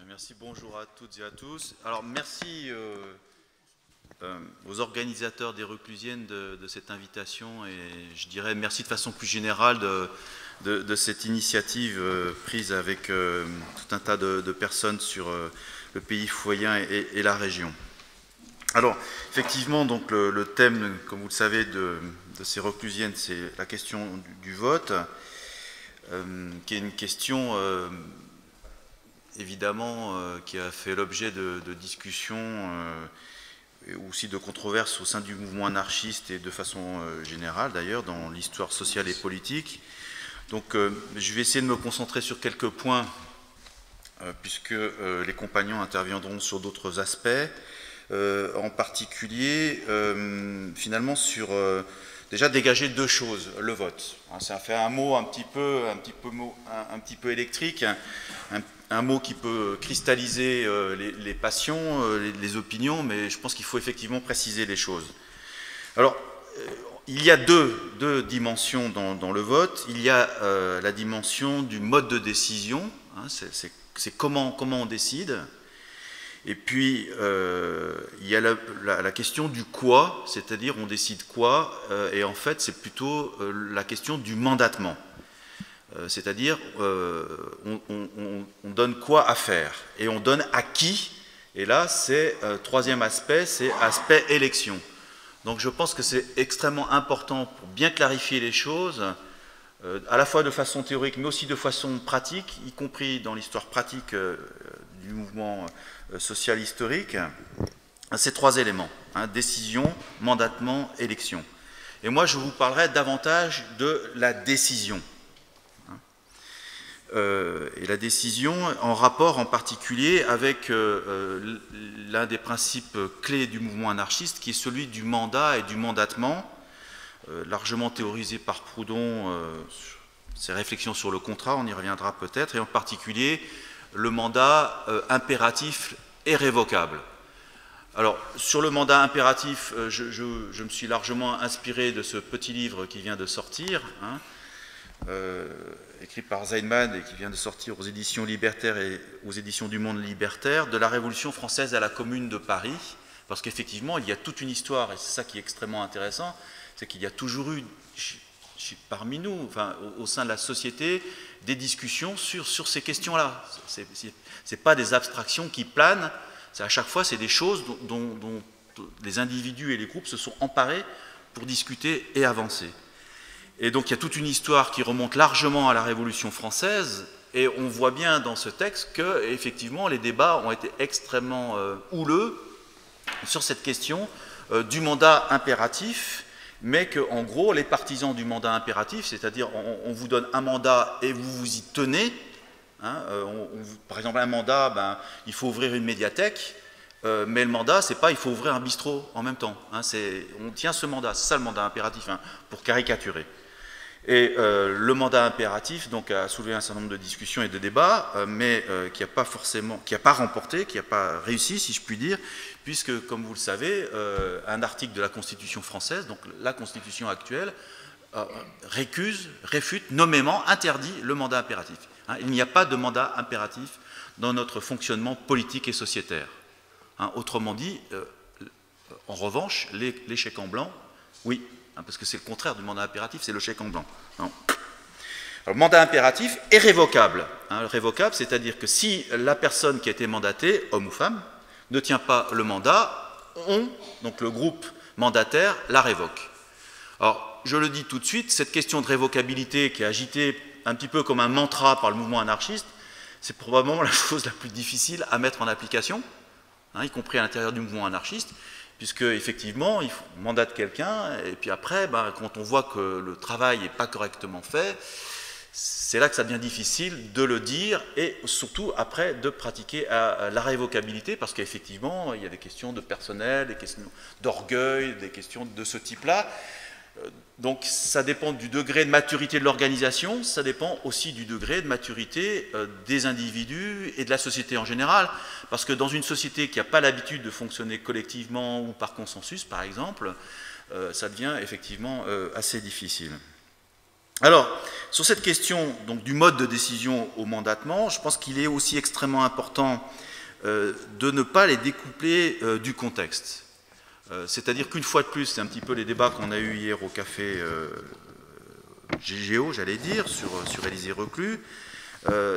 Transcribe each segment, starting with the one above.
Merci, bonjour à toutes et à tous. Alors merci aux organisateurs des Reclusiennes de cette invitation et je dirais merci de façon plus générale de cette initiative prise avec tout un tas de personnes sur le pays foyen et la région. Alors effectivement, donc, le thème, comme vous le savez, de ces Reclusiennes, c'est la question du vote, qui est une question évidemment qui a fait l'objet de discussions et aussi de controverses au sein du mouvement anarchiste et de façon générale d'ailleurs dans l'histoire sociale et politique. Donc je vais essayer de me concentrer sur quelques points puisque les compagnons interviendront sur d'autres aspects, en particulier finalement sur déjà dégager deux choses, le vote. Ça fait un mot un petit peu électrique, un mot qui peut cristalliser les passions, les opinions, mais je pense qu'il faut effectivement préciser les choses. Alors, il y a deux dimensions dans le vote. Il y a la dimension du mode de décision, c'est comment on décide. Et puis, il y a la question du quoi, c'est-à-dire on décide quoi, et en fait, c'est plutôt la question du mandatement. C'est-à-dire, on donne quoi à faire, et on donne à qui, et là, c'est troisième aspect, c'est aspect élection. Donc je pense que c'est extrêmement important pour bien clarifier les choses, à la fois de façon théorique, mais aussi de façon pratique, y compris dans l'histoire pratique du mouvement social historique, ces trois éléments, décision, mandatement, élection. Et moi, je vous parlerai davantage de la décision. Et la décision en rapport en particulier avec l'un des principes clés du mouvement anarchiste, qui est celui du mandat et du mandatement, largement théorisé par Proudhon, ses réflexions sur le contrat, on y reviendra peut-être, et en particulier le mandat impératif et révocable. Alors, sur le mandat impératif, je me suis largement inspiré de ce petit livre qui vient de sortir, écrit par Zeinemann et qui vient de sortir aux éditions Libertaires et aux éditions du Monde Libertaire, de la Révolution française à la Commune de Paris, parce qu'effectivement, il y a toute une histoire, et c'est ça qui est extrêmement intéressant, c'est qu'il y a toujours eu, parmi nous, enfin, au sein de la société, des discussions sur ces questions-là. Ce n'est pas des abstractions qui planent, à chaque fois, c'est des choses dont les individus et les groupes se sont emparés pour discuter et avancer. Et donc il y a toute une histoire qui remonte largement à la Révolution française, et on voit bien dans ce texte que, effectivement, les débats ont été extrêmement houleux sur cette question du mandat impératif, mais qu'en gros, les partisans du mandat impératif, c'est-à-dire on vous donne un mandat et vous vous y tenez, par exemple un mandat, il faut ouvrir une médiathèque, mais le mandat, c'est pas il faut ouvrir un bistrot en même temps, on tient ce mandat, c'est ça le mandat impératif, pour caricaturer. Et le mandat impératif donc, a soulevé un certain nombre de discussions et de débats, mais qui n'a pas remporté, qui n'a pas réussi, si je puis dire, puisque, comme vous le savez, un article de la Constitution française, donc la Constitution actuelle, réfute, nommément, interdit le mandat impératif. Il n'y a pas de mandat impératif dans notre fonctionnement politique et sociétaire. Autrement dit, en revanche, les chèques en blanc, oui. Parce que c'est le contraire du mandat impératif, c'est le chèque en blanc. Non. Alors, le mandat impératif est révocable. Révocable, c'est-à-dire que si la personne qui a été mandatée, homme ou femme, ne tient pas le mandat, donc le groupe mandataire, la révoque. Alors, je le dis tout de suite, cette question de révocabilité qui est agitée un petit peu comme un mantra par le mouvement anarchiste, c'est probablement la chose la plus difficile à mettre en application, y compris à l'intérieur du mouvement anarchiste, puisque effectivement, on mandate quelqu'un, et puis après, quand on voit que le travail n'est pas correctement fait, c'est là que ça devient difficile de le dire, et surtout après de pratiquer la révocabilité, parce qu'effectivement, il y a des questions de personnel, des questions d'orgueil, des questions de ce type-là. Donc ça dépend du degré de maturité de l'organisation, ça dépend aussi du degré de maturité des individus et de la société en général, parce que dans une société qui n'a pas l'habitude de fonctionner collectivement ou par consensus, par exemple, ça devient effectivement assez difficile. Alors, sur cette question donc, du mode de décision au mandatement, je pense qu'il est aussi extrêmement important de ne pas les découpler du contexte. C'est-à-dire qu'une fois de plus, c'est un petit peu les débats qu'on a eus hier au café GGO, j'allais dire, sur Élysée Reclus,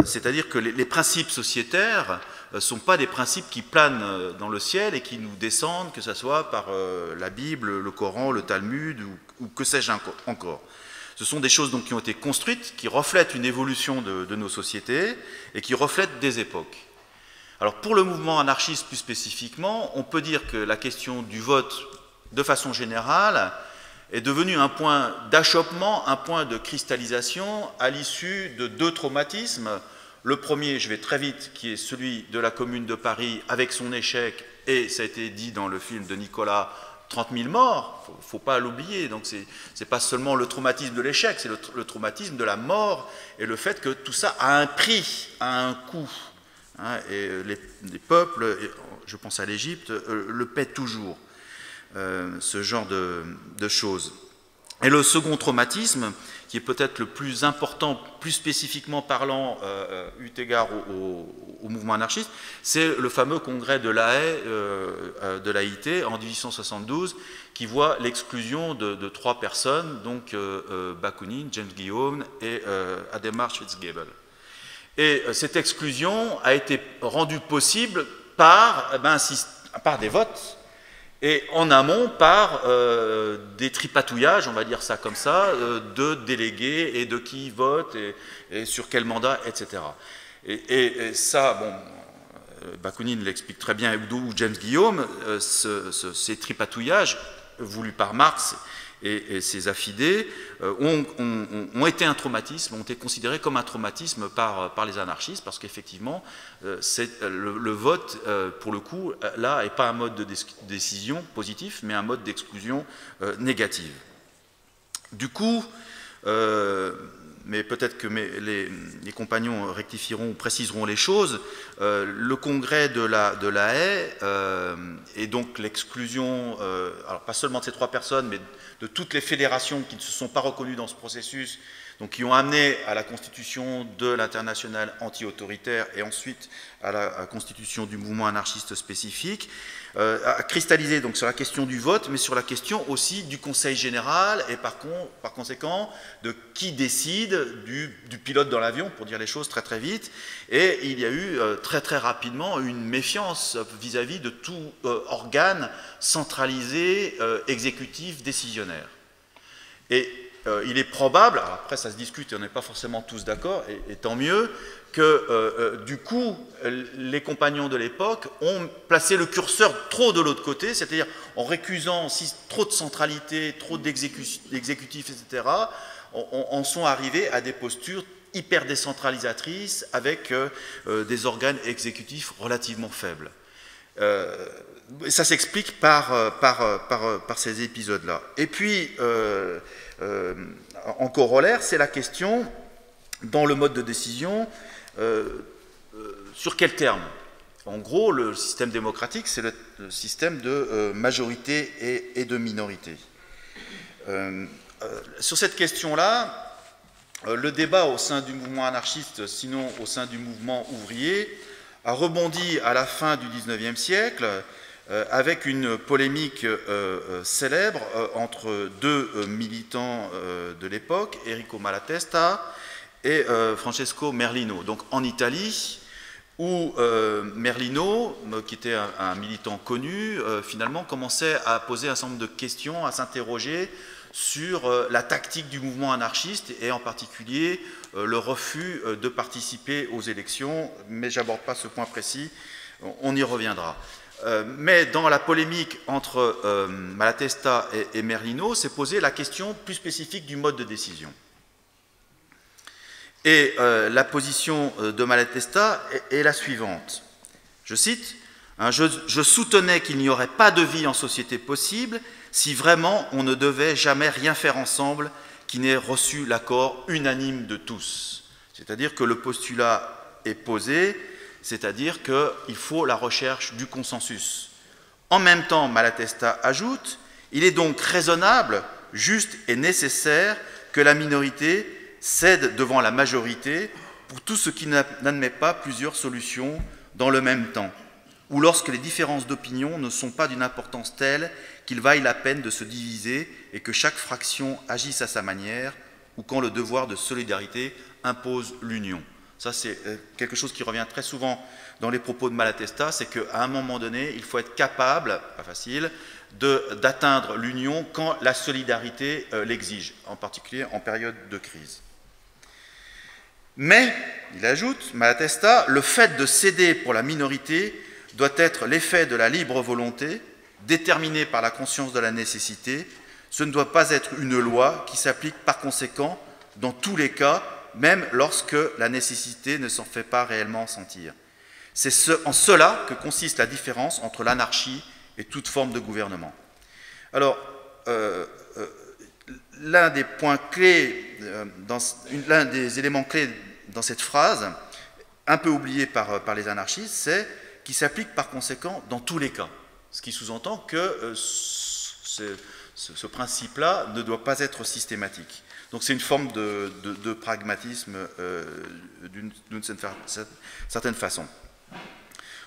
c'est-à-dire que les principes sociétaires ne sont pas des principes qui planent dans le ciel et qui nous descendent, que ce soit par la Bible, le Coran, le Talmud ou que sais-je encore. Ce sont des choses donc, qui ont été construites, qui reflètent une évolution de nos sociétés et qui reflètent des époques. Alors pour le mouvement anarchiste plus spécifiquement, on peut dire que la question du vote de façon générale est devenue un point d'achoppement, un point de cristallisation à l'issue de deux traumatismes. Le premier, je vais très vite, qui est celui de la Commune de Paris avec son échec, et ça a été dit dans le film de Nicolas, 30 000 morts, il ne faut pas l'oublier. Donc ce n'est pas seulement le traumatisme de l'échec, c'est le traumatisme de la mort et le fait que tout ça a un prix, a un coût. Hein, et les peuples, je pense à l'Égypte, le paient toujours, ce genre de choses. Et le second traumatisme, qui est peut-être le plus important, plus spécifiquement parlant, eu égard au mouvement anarchiste, c'est le fameux congrès de La Haye, de l'AIT, en 1872, qui voit l'exclusion de trois personnes, donc Bakounine, James Guillaume et Adhemar Schwitzgebel. Et cette exclusion a été rendue possible par des votes, et en amont par des tripatouillages, on va dire ça comme ça, de délégués et de qui vote et sur quel mandat, etc. Et ça, bon, Bakounine l'explique très bien, ou James Guillaume, ces tripatouillages voulus par Marx et ses affidés ont été un traumatisme, ont été considérés comme un traumatisme par les anarchistes, parce qu'effectivement, le vote, pour le coup, là, n'est pas un mode de décision positif, mais un mode d'exclusion négative. Du coup, mais peut-être que les compagnons rectifieront ou préciseront les choses, le congrès de la Haye et donc l'exclusion, alors pas seulement de ces trois personnes, mais de toutes les fédérations qui ne se sont pas reconnues dans ce processus, donc qui ont amené à la constitution de l'internationale anti-autoritaire et ensuite à la constitution du mouvement anarchiste spécifique, a cristallisé donc sur la question du vote, mais sur la question aussi du Conseil général et par conséquent de qui décide du pilote dans l'avion, pour dire les choses très très vite. Et il y a eu très rapidement une méfiance vis-à-vis de tout organe centralisé, exécutif, décisionnaire. Et il est probable, alors après ça se discute et on n'est pas forcément tous d'accord, et tant mieux, que du coup, les compagnons de l'époque ont placé le curseur trop de l'autre côté, c'est-à-dire en récusant trop de centralité, trop d'exécutifs, etc., en sont arrivés à des postures hyper décentralisatrices avec des organes exécutifs relativement faibles. Ça s'explique par ces épisodes-là. Et puis, en corollaire, c'est la question, dans le mode de décision, sur quel terme? En gros, le système démocratique, c'est le système de majorité et de minorité. Sur cette question-là, le débat au sein du mouvement anarchiste, sinon au sein du mouvement ouvrier, a rebondi à la fin du XIXe siècle avec une polémique célèbre entre deux militants de l'époque, Enrico Malatesta et Francesco Merlino, donc en Italie, où Merlino, qui était un militant connu, finalement commençait à poser un certain nombre de questions, à s'interroger sur la tactique du mouvement anarchiste et en particulier le refus de participer aux élections, mais je n'aborde pas ce point précis, on y reviendra. Mais dans la polémique entre Malatesta et Merlino, s'est posée la question plus spécifique du mode de décision. Et la position de Malatesta est la suivante. Je cite, hein, je soutenais qu'il n'y aurait pas de vie en société possible si vraiment on ne devait jamais rien faire ensemble qui n'ait reçu l'accord unanime de tous. C'est-à-dire que le postulat est posé, c'est-à-dire qu'il faut la recherche du consensus. En même temps, Malatesta ajoute, il est donc raisonnable, juste et nécessaire que la minorité cède devant la majorité pour tout ce qui n'admet pas plusieurs solutions dans le même temps, ou lorsque les différences d'opinion ne sont pas d'une importance telle qu'il vaille la peine de se diviser et que chaque fraction agisse à sa manière, ou quand le devoir de solidarité impose l'union. Ça, c'est quelque chose qui revient très souvent dans les propos de Malatesta, c'est qu'à un moment donné, il faut être capable, pas facile, d'atteindre l'union quand la solidarité l'exige, en particulier en période de crise. Mais, il ajoute, Malatesta, le fait de céder pour la minorité doit être l'effet de la libre volonté, déterminé par la conscience de la nécessité. Ce ne doit pas être une loi qui s'applique par conséquent dans tous les cas, même lorsque la nécessité ne s'en fait pas réellement sentir. C'est en cela que consiste la différence entre l'anarchie et toute forme de gouvernement. Alors, l'un des points clés, l'un des éléments clés dans cette phrase, un peu oublié par les anarchistes, c'est qu'il s'applique par conséquent dans tous les cas. Ce qui sous-entend que ce principe-là ne doit pas être systématique. Donc c'est une forme de pragmatisme d'une certaine façon.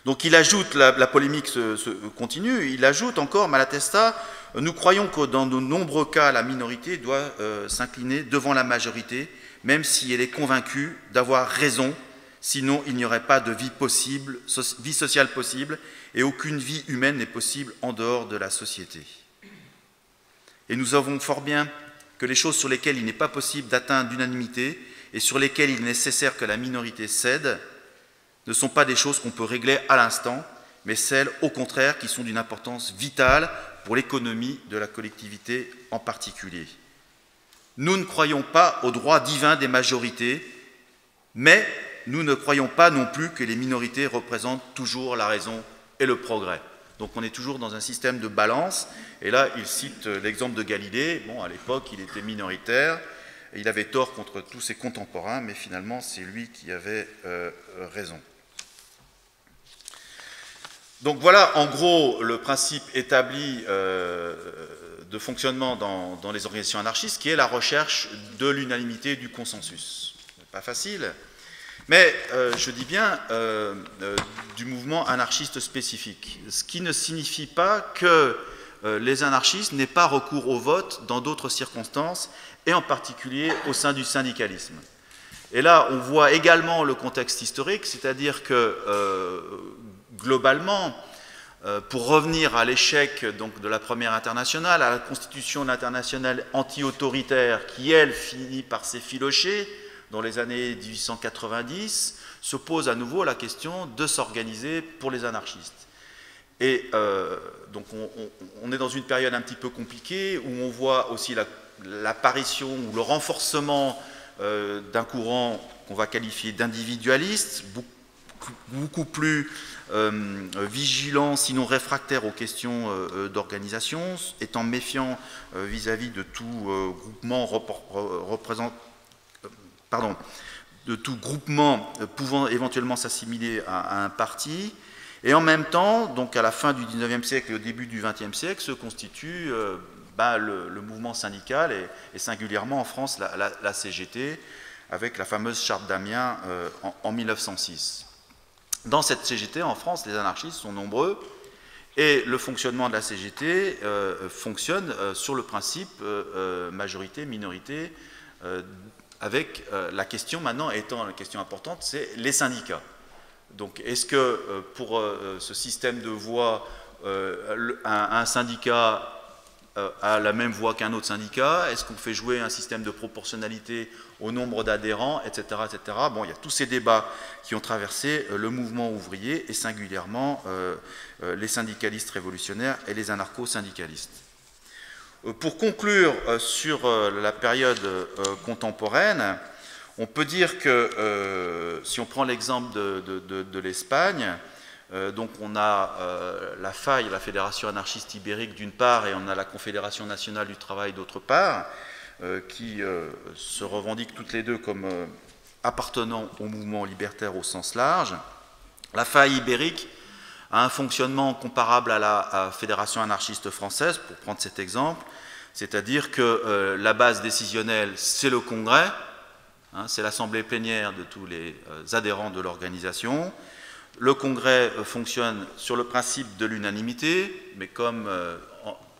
Donc il ajoute, la polémique se continue, il ajoute encore, Malatesta, nous croyons que dans de nombreux cas, la minorité doit s'incliner devant la majorité, même si elle est convaincue d'avoir raison, sinon il n'y aurait pas de vie sociale possible, et aucune vie humaine n'est possible en dehors de la société. Et nous savons fort bien que les choses sur lesquelles il n'est pas possible d'atteindre l'unanimité et sur lesquelles il est nécessaire que la minorité cède ne sont pas des choses qu'on peut régler à l'instant, mais celles, au contraire, qui sont d'une importance vitale pour l'économie de la collectivité en particulier. Nous ne croyons pas au droit divin des majorités, mais nous ne croyons pas non plus que les minorités représentent toujours la raison et le progrès. Donc on est toujours dans un système de balance, et là il cite l'exemple de Galilée. Bon, à l'époque il était minoritaire, et il avait tort contre tous ses contemporains, mais finalement c'est lui qui avait raison. Donc voilà en gros le principe établi de fonctionnement dans les organisations anarchistes, qui est la recherche de l'unanimité, du consensus. Pas facile, mais je dis bien du mouvement anarchiste spécifique, ce qui ne signifie pas que les anarchistes n'aient pas recours au vote dans d'autres circonstances, et en particulier au sein du syndicalisme. Et là, on voit également le contexte historique, c'est-à-dire que globalement, pour revenir à l'échec de la première internationale, à la constitution de l'internationale anti-autoritaire qui, elle, finit par s'effilocher dans les années 1890, se pose à nouveau la question de s'organiser pour les anarchistes. Et donc on est dans une période un petit peu compliquée où on voit aussi l'apparition ou le renforcement d'un courant qu'on va qualifier d'individualiste, beaucoup plus vigilant, sinon réfractaire aux questions d'organisation, étant méfiant vis-à-vis de tout groupement pouvant éventuellement s'assimiler à un parti. Et en même temps, donc à la fin du XIXe siècle et au début du XXe siècle, se constitue le mouvement syndical et singulièrement en France la CGT, avec la fameuse charte d'Amiens en 1906. Dans cette CGT, en France, les anarchistes sont nombreux, et le fonctionnement de la CGT fonctionne sur le principe majorité-minorité, avec la question maintenant étant la question importante, c'est les syndicats. Donc est-ce que pour ce système de voix, un syndicat a la même voix qu'un autre syndicat? Est-ce qu'on fait jouer un système de proportionnalité au nombre d'adhérents, etc., etc. Bon, il y a tous ces débats qui ont traversé le mouvement ouvrier et singulièrement les syndicalistes révolutionnaires et les anarcho-syndicalistes. Pour conclure sur la période contemporaine, on peut dire que si on prend l'exemple de l'Espagne, donc on a la FAI, la Fédération anarchiste ibérique d'une part, et on a la Confédération nationale du travail d'autre part, qui se revendiquent toutes les deux comme appartenant au mouvement libertaire au sens large. La FAI ibérique a un fonctionnement comparable à la Fédération anarchiste française, pour prendre cet exemple, c'est-à-dire que la base décisionnelle, c'est le Congrès, hein, c'est l'assemblée plénière de tous les adhérents de l'organisation. Le congrès fonctionne sur le principe de l'unanimité, mais comme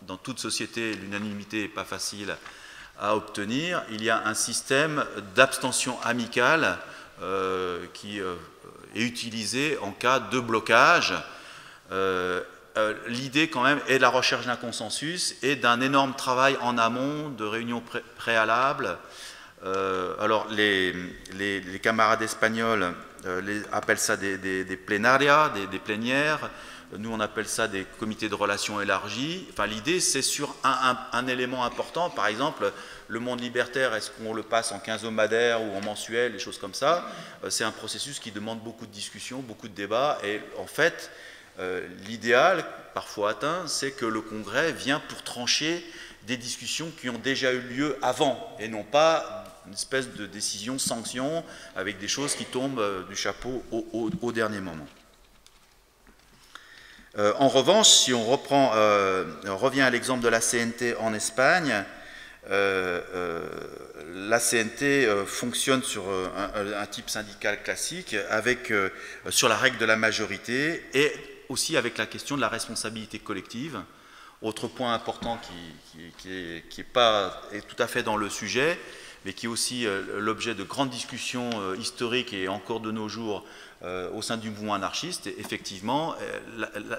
dans toute société, l'unanimité n'est pas facile à obtenir, il y a un système d'abstention amicale qui est utilisé en cas de blocage. L'idée quand même est de la recherche d'un consensus et d'un énorme travail en amont, de réunions préalables. Alors les camarades espagnols appellent ça des plenarias, des plénières. Nous, on appelle ça des comités de relations élargis. Enfin, l'idée, c'est sur un élément important. Par exemple, le monde libertaire, est-ce qu'on le passe en quinzomadaire ou en mensuel, des choses comme ça? C'est un processus qui demande beaucoup de discussions, beaucoup de débats. Et en fait, l'idéal, parfois atteint, c'est que le Congrès vient pour trancher des discussions qui ont déjà eu lieu avant, et non pas une espèce de décision sanction avec des choses qui tombent du chapeau au dernier moment. En revanche, si on revient à l'exemple de la CNT en Espagne, la CNT fonctionne sur un type syndical classique sur la règle de la majorité et aussi avec la question de la responsabilité collective. Autre point important qui est tout à fait dans le sujet, mais qui est aussi l'objet de grandes discussions historiques et encore de nos jours au sein du mouvement anarchiste. Et effectivement,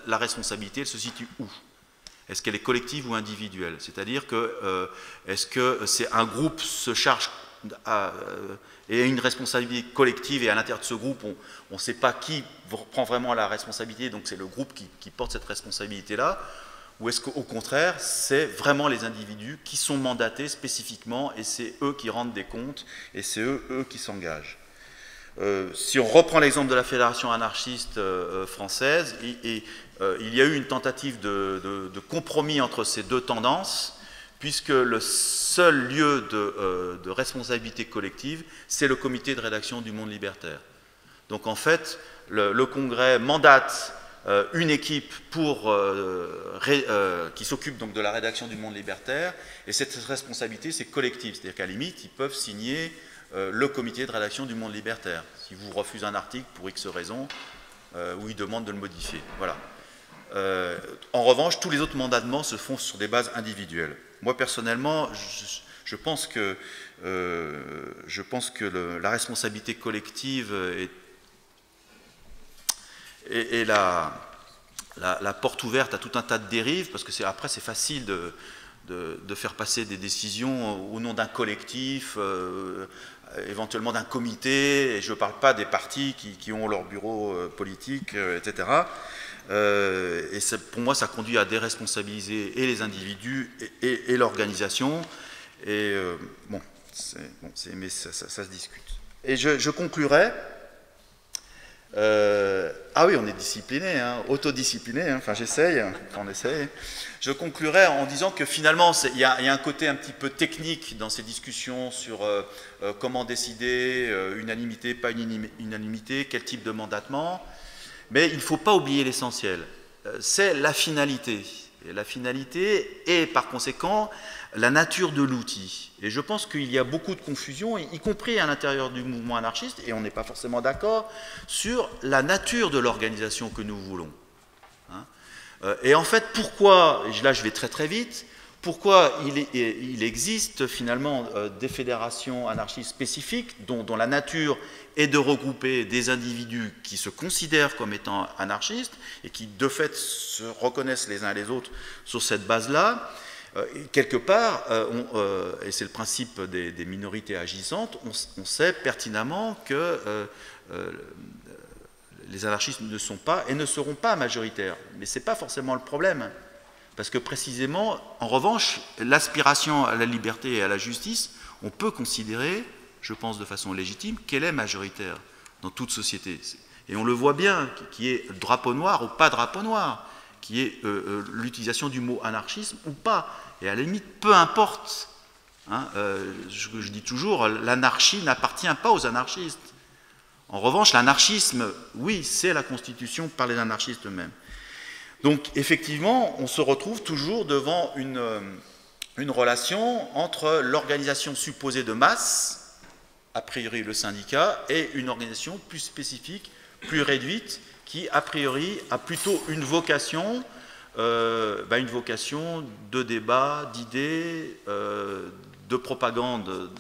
la responsabilité, elle se situe où? Est-ce qu'elle est collective ou individuelle? C'est-à-dire que est-ce que c'est un groupe se charge et a une responsabilité collective, et à l'intérieur de ce groupe, on ne sait pas qui prend vraiment la responsabilité, donc c'est le groupe qui porte cette responsabilité-là? Ou est-ce qu'au contraire, c'est vraiment les individus qui sont mandatés spécifiquement et c'est eux qui rendent des comptes et c'est eux qui s'engagent? Si on reprend l'exemple de la Fédération anarchiste française, il y a eu une tentative de compromis entre ces deux tendances, puisque le seul lieu de responsabilité collective, c'est le comité de rédaction du Monde libertaire. Donc en fait, le Congrès mandate une équipe qui s'occupe donc de la rédaction du Monde libertaire, et cette responsabilité, c'est collectif, c'est-à-dire qu'à la limite, ils peuvent signer le comité de rédaction du Monde libertaire, si vous refusez un article pour X raison, ou ils demandent de le modifier. Voilà. En revanche, tous les autres mandatements se font sur des bases individuelles. Moi, personnellement, je pense que la responsabilité collective est la porte ouverte à tout un tas de dérives, parce que après, c'est facile de faire passer des décisions au nom d'un collectif, éventuellement d'un comité, et je ne parle pas des partis qui ont leur bureau politique, etc. Et pour moi, ça conduit à déresponsabiliser et les individus et l'organisation. Et bon, mais ça se discute. Et je conclurai. Ah oui, on est discipliné, hein, autodiscipliné, hein, enfin j'essaye, on essaye. Je conclurai en disant que finalement, il y a un côté un petit peu technique dans ces discussions sur comment décider, unanimité, pas unanimité, quel type de mandatement, mais il ne faut pas oublier l'essentiel, c'est la finalité. Et la finalité est par conséquent la nature de l'outil. Et je pense qu'il y a beaucoup de confusion, y compris à l'intérieur du mouvement anarchiste, et on n'est pas forcément d'accord sur la nature de l'organisation que nous voulons. Et en fait, pourquoi, là je vais très très vite, pourquoi il existe finalement des fédérations anarchistes spécifiques dont la nature est de regrouper des individus qui se considèrent comme étant anarchistes et qui de fait se reconnaissent les uns les autres sur cette base-là. Quelque part, et c'est le principe des minorités agissantes, on sait pertinemment que les anarchistes ne sont pas et ne seront pas majoritaires. Mais ce n'est pas forcément le problème. Parce que précisément, en revanche, l'aspiration à la liberté et à la justice, on peut considérer, je pense de façon légitime, qu'elle est majoritaire dans toute société. Et on le voit bien, qui est drapeau noir ou pas drapeau noir, qui est l'utilisation du mot anarchisme ou pas. Et à la limite, peu importe. Hein, je dis toujours, l'anarchie n'appartient pas aux anarchistes. En revanche, l'anarchisme, oui, c'est la constitution par les anarchistes eux-mêmes. Donc, effectivement, on se retrouve toujours devant une relation entre l'organisation supposée de masse, a priori le syndicat, et une organisation plus spécifique, plus réduite, qui a priori a plutôt une vocation de débat, d'idées, de propagande,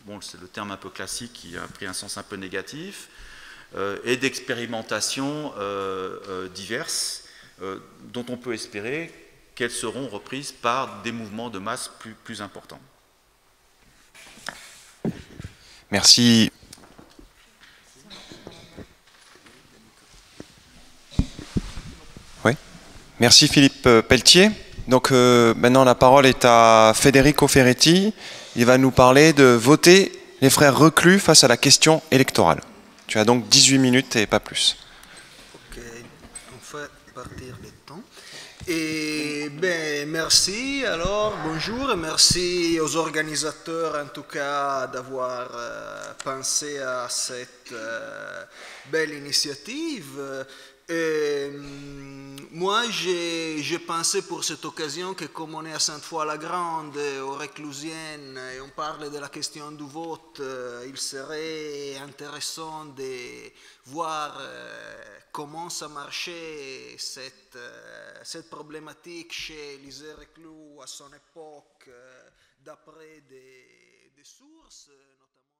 bon, c'est le terme un peu classique qui a pris un sens un peu négatif, et d'expérimentations diverses, dont on peut espérer qu'elles seront reprises par des mouvements de masse plus importants. Merci. Oui. Merci Philippe Pelletier. Donc maintenant la parole est à Federico Ferretti. Il va nous parler de voter les frères reclus face à la question électorale. Tu as donc 18 minutes et pas plus. Ok, on fait partir le temps. Et ben, merci alors, bonjour, et merci aux organisateurs en tout cas d'avoir pensé à cette belle initiative. Moi, j'ai pensé pour cette occasion que comme on est à Sainte-Foy-la-Grande, aux Réclusiennes, et on parle de la question du vote, il serait intéressant de voir comment ça marchait cette problématique chez les Reclus à son époque, d'après des sources.